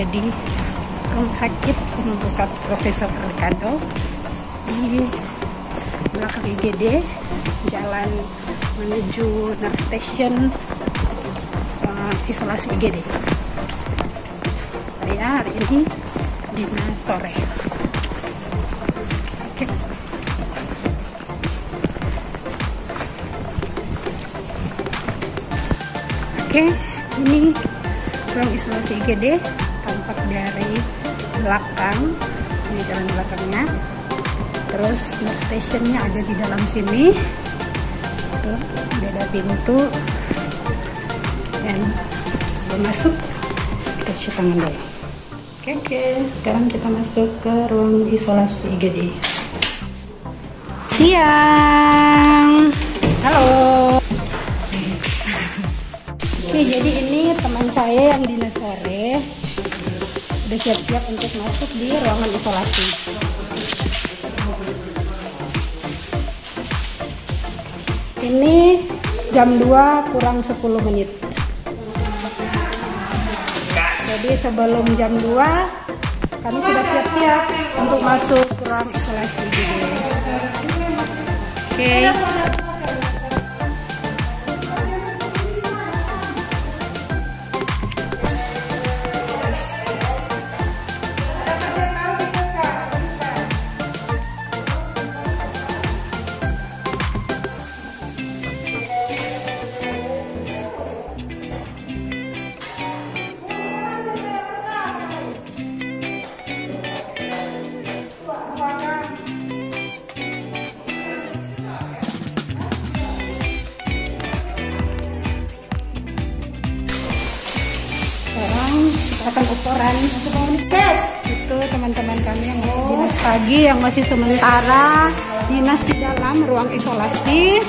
berada di Rumah Sakit Umum Pusat Profesor Ricardo di belakang IGD, jalan menuju nurse station isolasi IGD. Saya hari ini dinas sore. Oke, ini ruang isolasi IGD, tampak dari belakang, ini jalan belakangnya. Terus nurse stationnya ada di dalam sini. Tuh, ada pintu. Dan sebelum masuk, kita cuci tangan dulu. Oke, sekarang kita masuk ke ruang isolasi IGD. Siang, halo. Oke, jadi ini teman saya yang dinas sore udah siap-siap untuk masuk di ruangan isolasi. Ini jam 2 kurang 10 menit. Jadi sebelum jam 2 kami sudah siap-siap untuk masuk ke ruang isolasi. Oke. Akan ukuran itu teman-teman kami yang masih dinas pagi, yang masih sementara dinas di dalam ruang isolasi.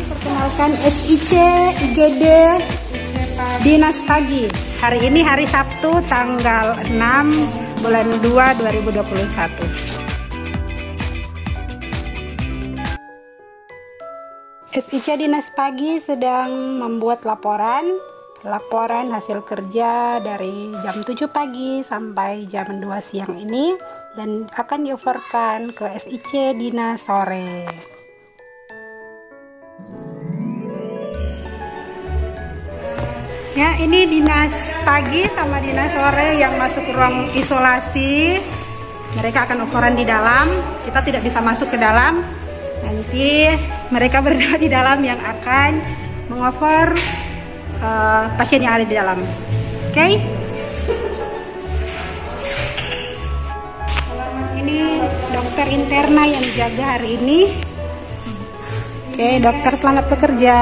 Perkenalkan SIC IGD dinas pagi. Hari ini hari Sabtu tanggal 6 bulan 2 2021. SIC Dinas Pagi sedang membuat laporan hasil kerja dari jam 7 pagi sampai jam 2 siang ini, dan akan dioverkan ke SIC Dinas Sore. Ya, ini dinas pagi sama dinas sore yang masuk ruang isolasi. Mereka akan ukuran di dalam, kita tidak bisa masuk ke dalam. Nanti mereka berdua di dalam yang akan mengover pasien yang ada di dalam. Oke? Ini dokter interna yang jaga hari ini. Oke, dokter selamat bekerja.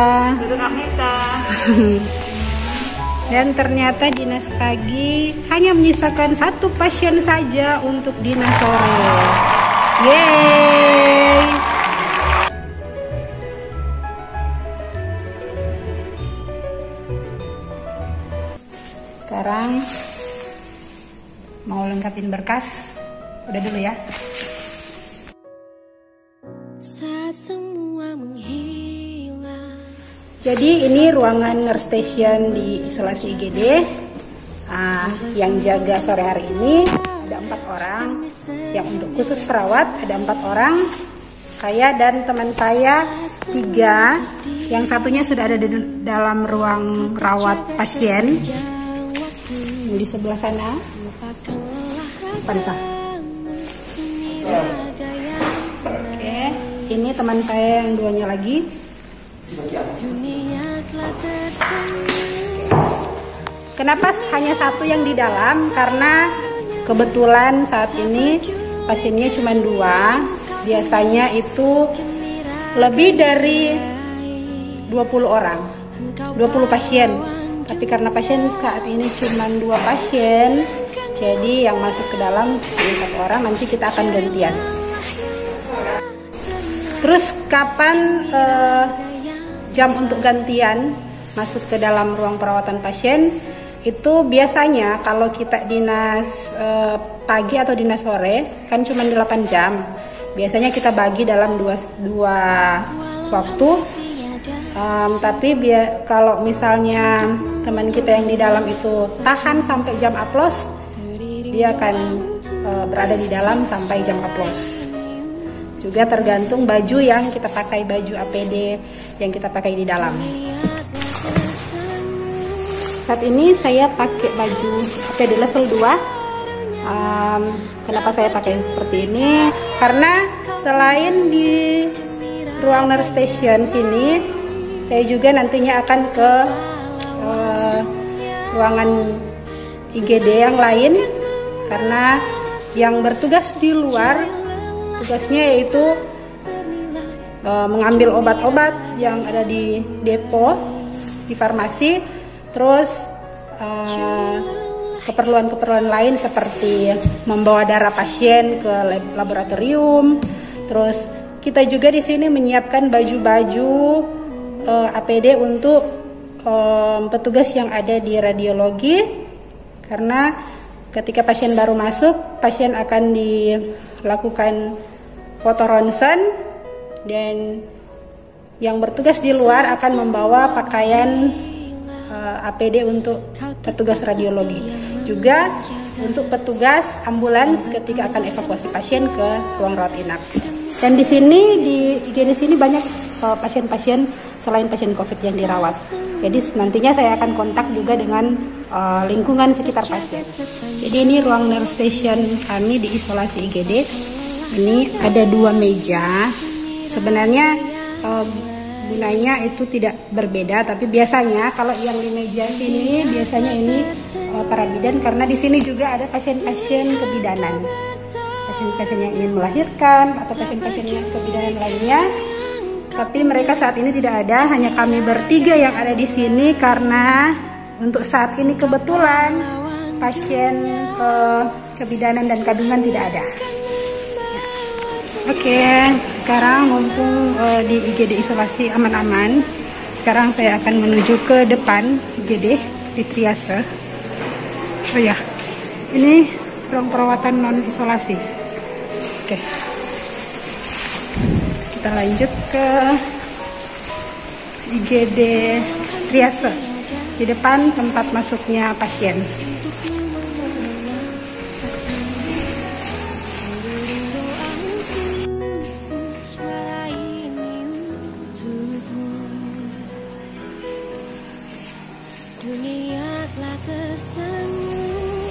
Dan ternyata dinas pagi hanya menyisakan 1 pasien saja untuk dinas sore. Yeay! Sekarang mau lengkapin berkas, udah dulu ya. Saat semua menghilang. Jadi ini ruangan nurse station di isolasi IGD. Yang jaga sore hari ini ada 4 orang. Yang untuk khusus perawat ada 4 orang. Saya dan teman saya 3. Yang satunya sudah ada di dalam ruang rawat pasien. Di sebelah sana, Oke, ini teman saya yang 2-nya lagi. Kenapa hanya 1 yang di dalam? Karena kebetulan saat ini pasiennya cuma 2. Biasanya itu lebih dari 20 orang, 20 pasien. Tapi karena pasien saat ini cuma 2 pasien, jadi yang masuk ke dalam 4 orang, nanti kita akan gantian. Terus kapan jam untuk gantian masuk ke dalam ruang perawatan pasien? Itu biasanya kalau kita dinas pagi atau dinas sore kan cuma 8 jam. Biasanya kita bagi dalam dua waktu. Tapi kalau misalnya teman kita yang di dalam itu tahan sampai jam aplos, dia akan berada di dalam sampai jam aplos. Juga tergantung baju yang kita pakai, baju APD yang kita pakai di dalam. Saat ini saya pakai baju APD level 2. Kenapa saya pakai seperti ini? Karena selain di ruang nurse station sini, saya juga nantinya akan ke ruangan IGD yang lain, karena yang bertugas di luar tugasnya yaitu mengambil obat-obat yang ada di depo, di farmasi, terus keperluan-keperluan lain seperti membawa darah pasien ke laboratorium. Terus kita juga di sini menyiapkan baju-baju APD untuk petugas yang ada di radiologi, karena ketika pasien baru masuk, pasien akan dilakukan foto ronsen, dan yang bertugas di luar akan membawa pakaian APD untuk petugas radiologi, juga untuk petugas ambulans ketika akan evakuasi pasien ke ruang rawat inap. Dan di sini di IGD sini banyak pasien-pasien selain pasien COVID yang dirawat. Jadi nantinya saya akan kontak juga dengan lingkungan sekitar pasien. Jadi ini ruang nurse station kami di isolasi IGD. Ini ada 2 meja. Sebenarnya gunanya itu tidak berbeda, tapi biasanya kalau yang di meja sini biasanya ini para bidan, karena di sini juga ada pasien-pasien kebidanan, pasien-pasien yang ingin melahirkan atau pasien-pasien yang kebidanan lainnya. Tapi mereka saat ini tidak ada, hanya kami bertiga yang ada di sini karena untuk saat ini kebetulan pasien kebidanan dan kandungan tidak ada. Oke, sekarang mumpung di IGD isolasi aman-aman, sekarang saya akan menuju ke depan IGD di triase. Oh ya, ini ruang perawatan non isolasi. Oke, kita lanjut ke IGD triase di depan tempat masuknya pasien.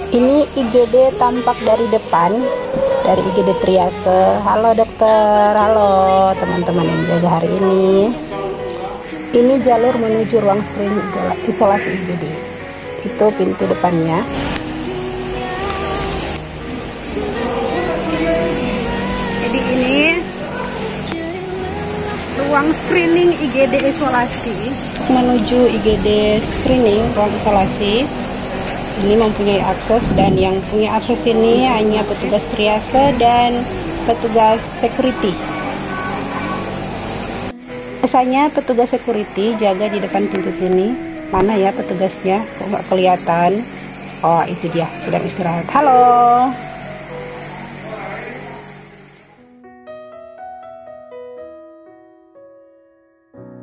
Ini IGD tampak dari depan, dari IGD triase. Halo dokter, halo teman-teman yang jaga hari ini. Ini jalur menuju ruang screening isolasi IGD. Itu pintu depannya. Jadi ini ruang screening IGD isolasi. Menuju IGD screening ruang isolasi ini mempunyai akses, dan yang punya akses ini hanya petugas triase dan petugas security. Biasanya petugas security jaga di depan pintu sini. Mana ya petugasnya? Kok nggak kelihatan? Oh, itu dia, sedang istirahat. Halo.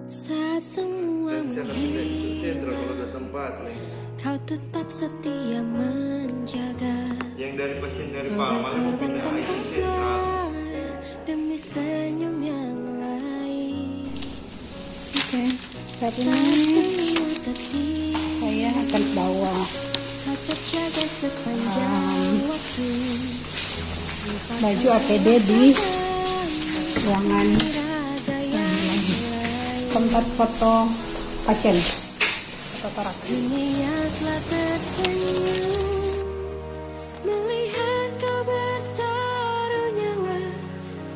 Saat semua kau tetap setia menjaga. Yang dari pasien dari Pamal mungkin ICU sentral demi senyum yang lain. Oke, saat ini saya akan bawa baju APD di ruangan tempat foto pasien. Dunia telah tersenyum melihat kau bertaruh nyawa,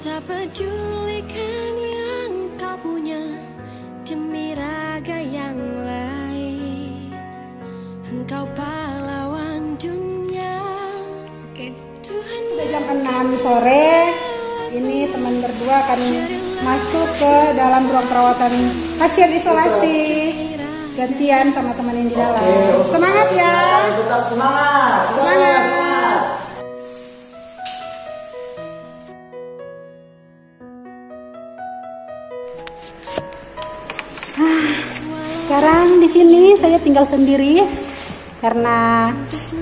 tak pedulikan yang kau punya demi raga yang lain. Engkau pahlawan dunia. Oke. Tuhan, sudah jam 6 sore. Ini teman berdua akan masuk ke dalam ruang perawatan pasien isolasi. Gantian sama teman yang di dalam. Oke. Semangat ya. Tetap semangat. Semangat. Sekarang di sini saya tinggal sendiri karena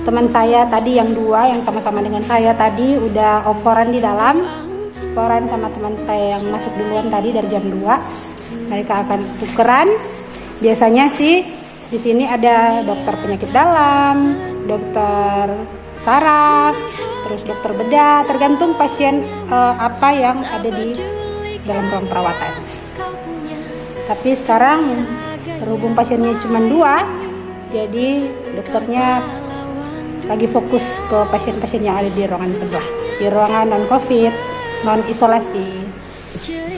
teman saya tadi yang dua yang sama-sama dengan saya tadi udah operan di dalam. Operan sama teman saya yang masuk duluan tadi dari jam 2. Mereka akan tukeran. Biasanya sih di sini ada dokter penyakit dalam, dokter saraf, terus dokter bedah, tergantung pasien apa yang ada di dalam ruang perawatan. Tapi sekarang berhubung pasiennya cuma 2, jadi dokternya lagi fokus ke pasien-pasien yang ada di ruangan sebelah, di ruangan non-COVID, non-isolasi.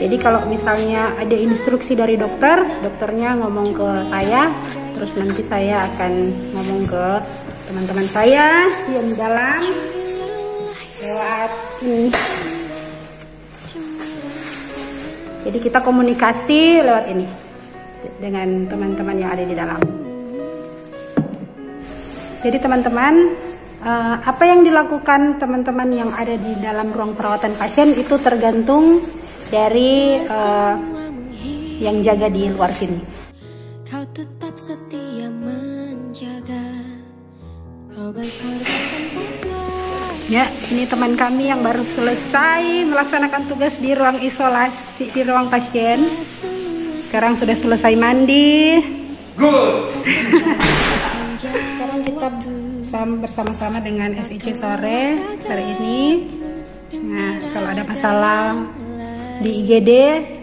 Jadi kalau misalnya ada instruksi dari dokter, dokternya ngomong ke saya, terus nanti saya akan ngomong ke teman-teman saya yang di dalam lewat ini. Jadi kita komunikasi lewat ini dengan teman-teman yang ada di dalam. Jadi teman-teman, apa yang dilakukan teman-teman yang ada di dalam ruang perawatan pasien itu tergantung dari yang jaga di luar sini. Kau tetap setia menjaga, kau berkorban tanpa suara. Ya, ini teman kami yang baru selesai melaksanakan tugas di ruang isolasi, di ruang pasien. Sekarang sudah selesai mandi. Good. Sekarang kita bersama-sama dengan SIC sore hari ini. Nah, kalau ada masalah di IGD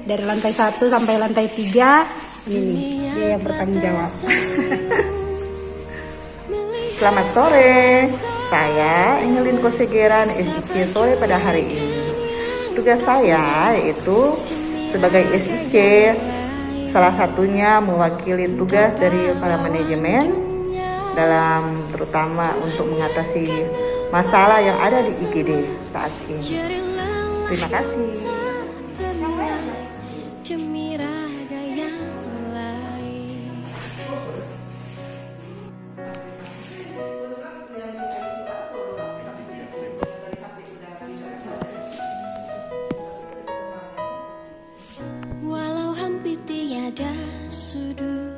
dari lantai 1 sampai lantai 3, ini dia yang bertanggung jawab. Selamat sore, saya Ingelin Kosegeran SIC sore pada hari ini. Tugas saya yaitu sebagai SIC, salah satunya mewakili tugas dari para manajemen dalam terutama untuk mengatasi masalah yang ada di IGD saat ini. Terima kasih. Demi raga yang lain. Walau hampir tiada sudut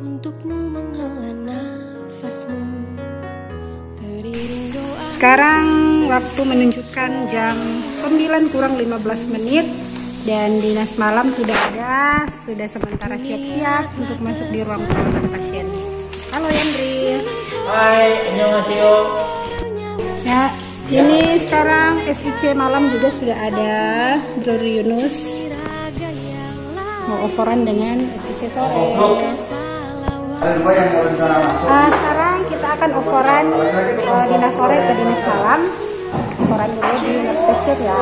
untukmu menghela nafasmu, teriring doa. Sekarang waktu menunjukkan jam 9 kurang 15 menit dan dinas malam sudah ada, sudah sementara siap-siap untuk masuk di ruang perawatan pasien. Halo Yandri. Hai, annyeonghaseyo. Ya, ini sekarang SIC malam juga sudah ada Bro Yunus mau operan dengan SIC sore. Sekarang kita akan operan dinas sore ke dinas malam. Operan dulu di nurse station ya.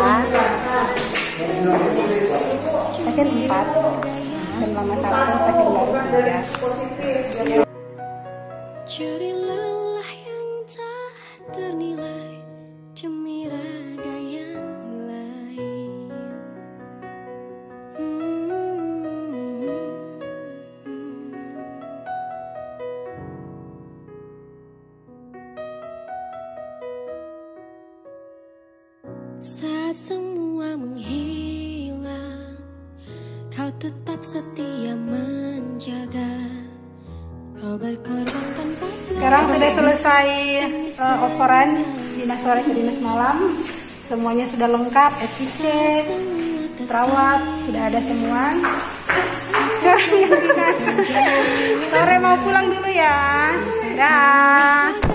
Pasien 4 dan mama 1, pasien baru 3. Curi lelah yang tak ternilai demi raga yang lain. Saat semua menghilang, kau tetap setia menjaga. Kau berkorban tanpa suara. Sekarang sudah selesai operan dinas sore ke dinas malam. Semuanya sudah lengkap, SIC, perawat, sudah ada semua. Sekarang yang dinas sore mau pulang dulu ya. Dadah.